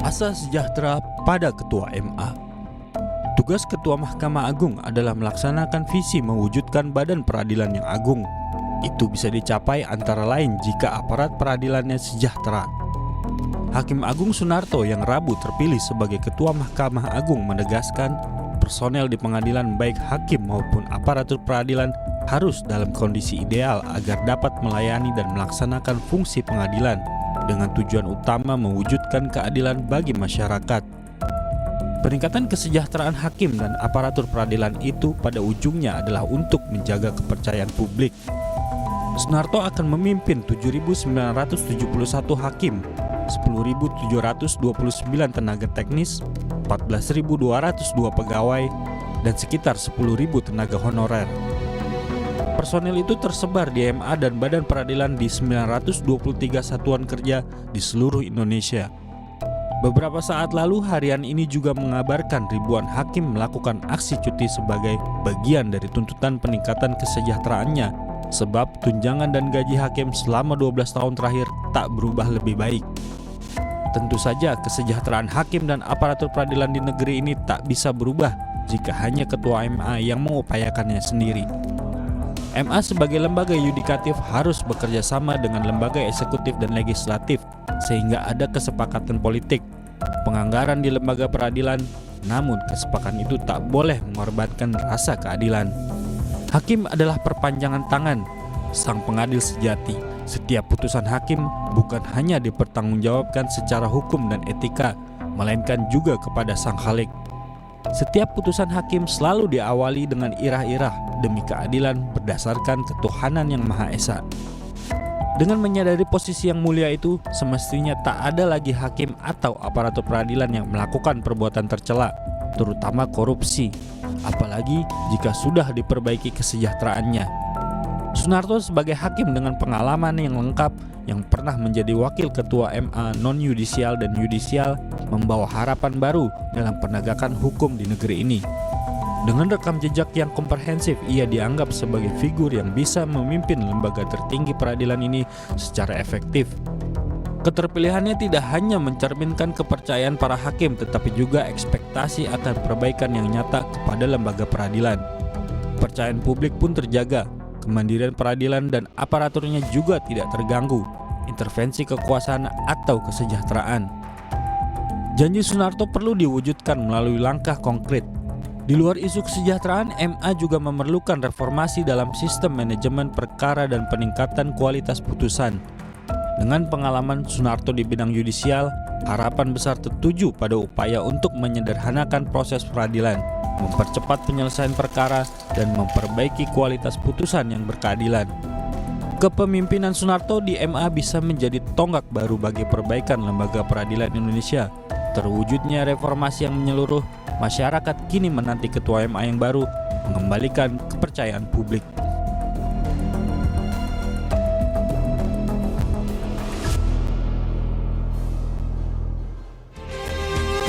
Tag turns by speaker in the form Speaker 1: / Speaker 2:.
Speaker 1: Asa sejahtera pada Ketua MA. Tugas Ketua Mahkamah Agung adalah melaksanakan visi mewujudkan badan peradilan yang agung. Itu bisa dicapai antara lain jika aparat peradilannya sejahtera. Hakim Agung Sunarto yang Rabu terpilih sebagai Ketua Mahkamah Agung menegaskan personel di pengadilan baik hakim maupun aparatur peradilan harus dalam kondisi ideal agar dapat melayani dan melaksanakan fungsi pengadilan dengan tujuan utama mewujudkan keadilan bagi masyarakat. Peningkatan kesejahteraan hakim dan aparatur peradilan itu pada ujungnya adalah untuk menjaga kepercayaan publik. Sunarto akan memimpin 7.971 hakim, 10.729 tenaga teknis, 14.202 pegawai, dan sekitar 10.000 tenaga honorer. Personel itu tersebar di MA dan badan peradilan di 923 satuan kerja di seluruh Indonesia. Beberapa saat lalu harian ini juga mengabarkan ribuan hakim melakukan aksi cuti sebagai bagian dari tuntutan peningkatan kesejahteraannya, sebab tunjangan dan gaji hakim selama 12 tahun terakhir tak berubah lebih baik. Tentu saja kesejahteraan hakim dan aparatur peradilan di negeri ini tak bisa berubah jika hanya Ketua MA yang mengupayakannya sendiri. MA sebagai lembaga yudikatif harus bekerja sama dengan lembaga eksekutif dan legislatif sehingga ada kesepakatan politik, penganggaran di lembaga peradilan, namun kesepakatan itu tak boleh mengorbankan rasa keadilan. Hakim adalah perpanjangan tangan sang pengadil sejati. Setiap putusan hakim bukan hanya dipertanggungjawabkan secara hukum dan etika, melainkan juga kepada sang Khalik. Setiap putusan hakim selalu diawali dengan irah-irah demi keadilan berdasarkan ketuhanan yang Maha Esa. Dengan menyadari posisi yang mulia itu, semestinya tak ada lagi hakim atau aparatur peradilan yang melakukan perbuatan tercela, terutama korupsi, apalagi jika sudah diperbaiki kesejahteraannya. Sunarto sebagai hakim dengan pengalaman yang lengkap yang pernah menjadi wakil ketua MA non-yudisial dan yudisial membawa harapan baru dalam penegakan hukum di negeri ini. Dengan rekam jejak yang komprehensif, ia dianggap sebagai figur yang bisa memimpin lembaga tertinggi peradilan ini secara efektif. Keterpilihannya tidak hanya mencerminkan kepercayaan para hakim, tetapi juga ekspektasi akan perbaikan yang nyata kepada lembaga peradilan. Kepercayaan publik pun terjaga, kemandirian peradilan dan aparaturnya juga tidak terganggu, intervensi kekuasaan atau kesejahteraan. Janji Sunarto perlu diwujudkan melalui langkah konkret. Di luar isu kesejahteraan, MA juga memerlukan reformasi dalam sistem manajemen perkara dan peningkatan kualitas putusan. Dengan pengalaman Sunarto di bidang yudisial, harapan besar tertuju pada upaya untuk menyederhanakan proses peradilan, mempercepat penyelesaian perkara, dan memperbaiki kualitas putusan yang berkeadilan. Kepemimpinan Sunarto di MA bisa menjadi tonggak baru bagi perbaikan lembaga peradilan Indonesia. Terwujudnya reformasi yang menyeluruh, masyarakat kini menanti Ketua MA yang baru mengembalikan kepercayaan publik.